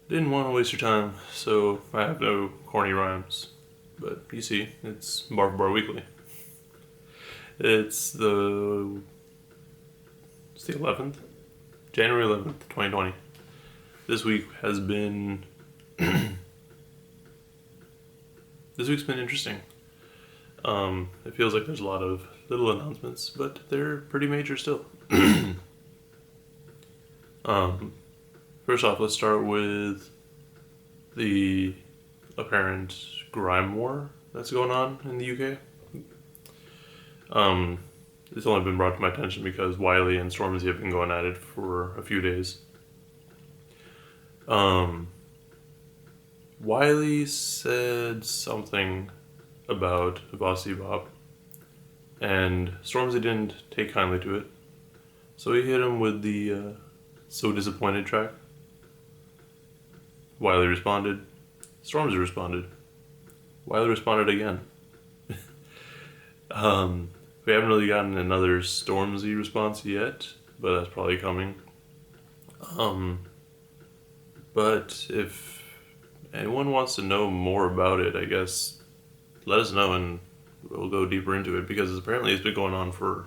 Didn't want to waste your time, so I have no corny rhymes. But you see, it's Bar for Bar Weekly. It's the 11th, January 11th, 2020. This week has been this week's been interesting. It feels like there's a lot of little announcements, but they're pretty major still. First off, let's start with the apparent Grime War that's going on in the UK. It's only been brought to my attention because Wiley and Stormzy have been going at it for a few days. Wiley said something about Bossy Bop, and Stormzy didn't take kindly to it, so he hit him with the So Disappointed track. Wiley responded. Stormzy responded. Wiley responded again. We haven't really gotten another Stormzy response yet, but that's probably coming. But if anyone wants to know more about it, I guess let us know and we'll go deeper into it, because apparently it's been going on for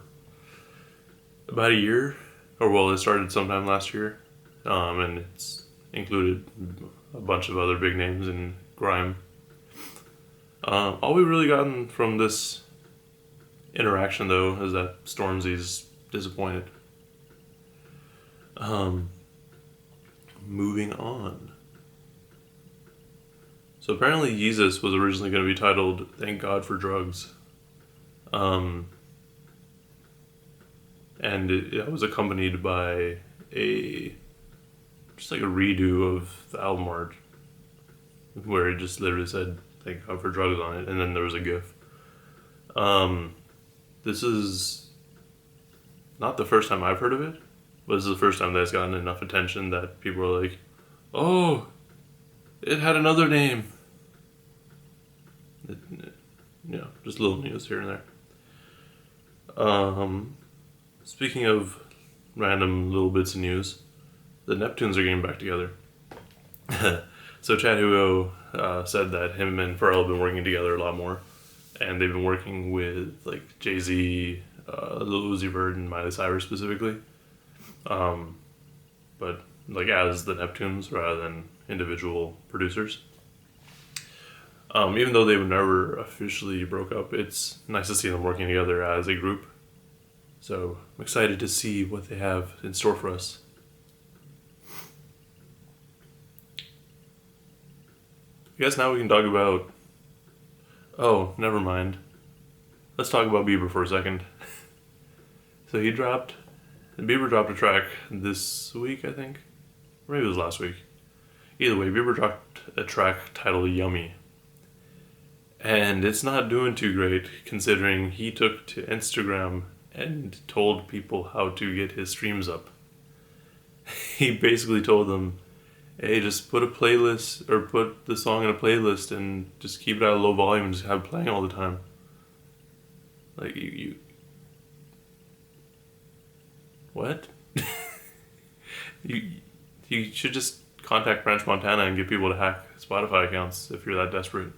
about a year, or well, it started sometime last year, and it's included a bunch of other big names in grime. All we've really gotten from this interaction, though, is that Stormzy's disappointed. Moving on. So apparently Jesus was originally going to be titled Thank God for Drugs. And it was accompanied by just like a redo of the album art, where it just literally said Thank God for Drugs on it, and then there was a GIF. This is not the first time I've heard of it, but this is the first time that it's gotten enough attention that people are like, oh, it had another name. Just little news here and there. Speaking of random little bits of news, the Neptunes are getting back together. So Chad Hugo said that him and Pharrell have been working together a lot more, and they've been working with like Jay-Z, Lil Uzi Vert, and Miley Cyrus specifically. But like as the Neptunes rather than individual producers. Even though they never officially broke up, it's nice to see them working together as a group. So I'm excited to see what they have in store for us. I guess now we can talk about... Oh, never mind. Let's talk about Bieber for a second. So Bieber dropped a track this week, I think. Or maybe it was last week. Either way, Bieber dropped a track titled Yummy. And it's not doing too great, considering he took to Instagram and told people how to get his streams up. He basically told them, hey, just put a playlist, or put the song in a playlist and just keep it at a low volume and just have it playing all the time. Like, you what? You should just contact French Montana and get people to hack Spotify accounts if you're that desperate.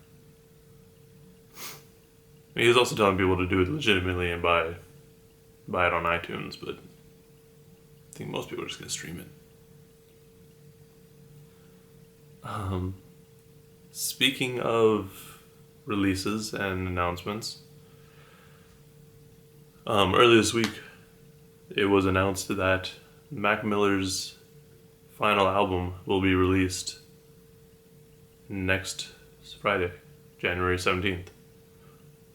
I mean, he was also telling people to do it legitimately and buy it on iTunes, but I think most people are just going to stream it. Speaking of releases and announcements, earlier this week, it was announced that Mac Miller's final album will be released next Friday, January 17th.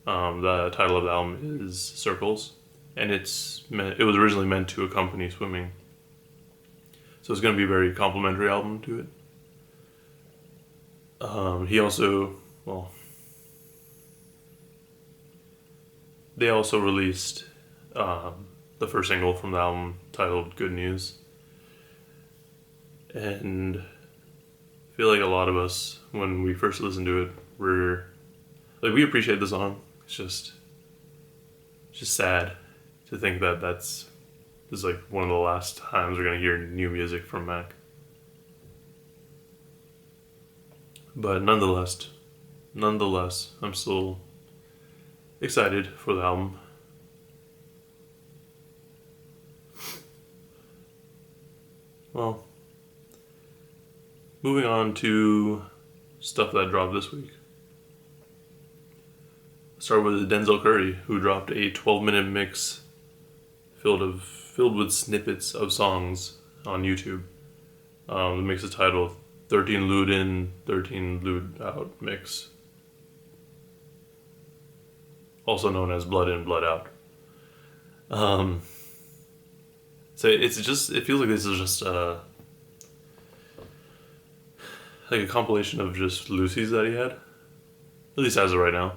The title of the album is Circles, and it was originally meant to accompany Swimming. So it's going to be a very complimentary album to it. They also released the first single from the album titled Good News. And I feel like a lot of us, when we first listened to it, we appreciate the song. It's just sad to think that this is like one of the last times we're going to hear new music from Mac. But nonetheless, I'm still excited for the album. Well, moving on to stuff that dropped this week. Start with Denzel Curry, who dropped a 12-minute mix filled with snippets of songs on YouTube. The mix is titled 13 Lewd In, 13 Lewd Out Mix. Also known as Blood In, Blood Out. So it feels like this is just like a compilation of just Lucy's that he had. At least as of right now.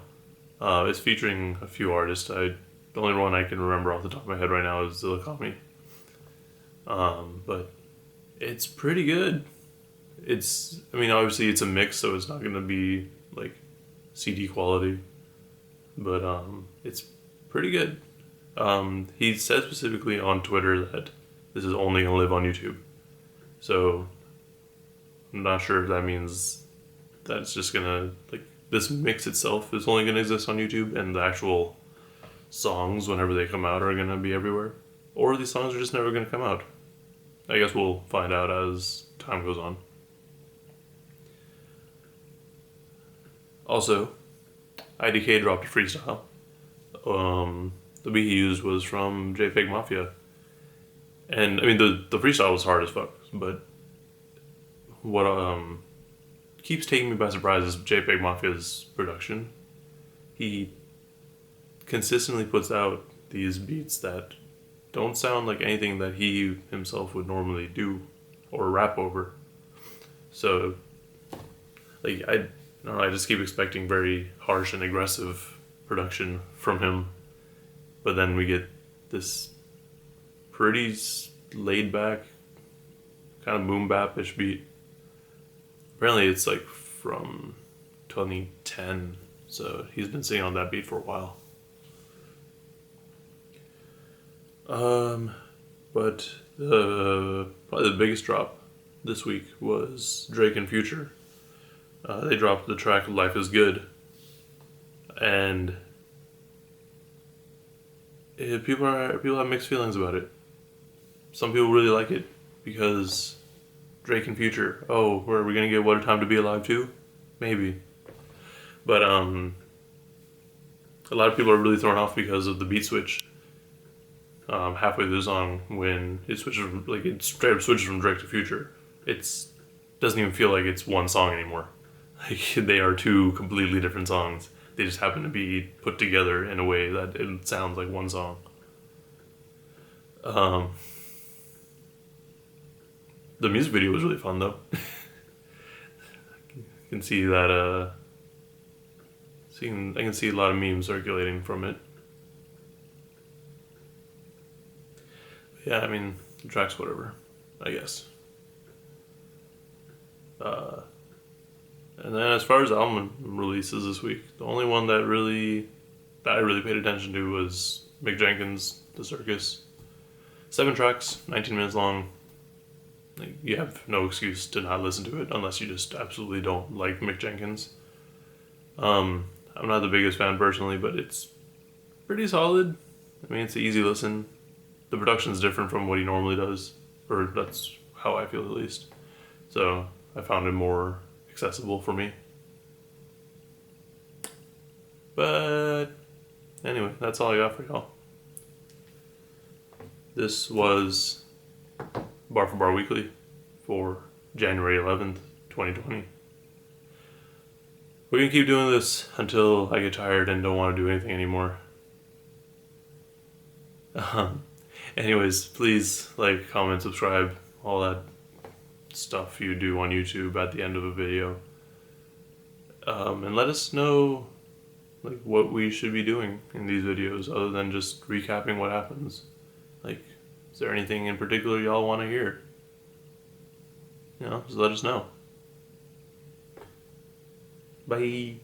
It's featuring a few artists. The only one I can remember off the top of my head right now is Zilla Kami. But it's pretty good. Obviously it's a mix, so it's not going to be like CD quality. But it's pretty good. He said specifically on Twitter that this is only going to live on YouTube. So I'm not sure if that means that it's just going to, like, this mix itself is only going to exist on YouTube and the actual songs, whenever they come out, are going to be everywhere. Or these songs are just never going to come out. I guess we'll find out as time goes on. Also, IDK dropped a freestyle. The beat he used was from JPEG Mafia. And, the freestyle was hard as fuck, but what keeps taking me by surprise is JPEG Mafia's production. He consistently puts out these beats that don't sound like anything that he himself would normally do or rap over. So, like, I don't know, I just keep expecting very harsh and aggressive production from him. But then we get this pretty laid back, kind of boom bap-ish beat. Apparently it's like from 2010, so he's been sitting on that beat for a while. But probably the biggest drop this week was Drake and Future. They dropped the track Life Is Good, and people have mixed feelings about it. Some people really like it because Drake and Future. Oh, are we gonna get What a Time to Be Alive too? Maybe. But a lot of people are really thrown off because of the beat switch. Halfway through the song, when it switches, it straight up switches from Drake to Future. Doesn't even feel like it's one song anymore. Like, they are two completely different songs. They just happen to be put together in a way that it sounds like one song. The music video was really fun though. You can see that. I can see a lot of memes circulating from it. Yeah, the track's whatever, I guess. And then as far as album releases this week, the only one that I really paid attention to was Mick Jenkins' The Circus. 7 tracks, 19 minutes long. Like, you have no excuse to not listen to it unless you just absolutely don't like Mick Jenkins. I'm not the biggest fan personally, but it's pretty solid. It's an easy listen. The production's different from what he normally does, or that's how I feel at least. So I found it more accessible for me. But anyway, that's all I got for y'all. This was Bar for Bar Weekly for January 11th, 2020. We're gonna keep doing this until I get tired and don't want to do anything anymore. Anyways, please like, comment, subscribe, all that stuff you do on YouTube at the end of a video. And let us know what we should be doing in these videos other than just recapping what happens. Is there anything in particular y'all want to hear? Just let us know. Bye.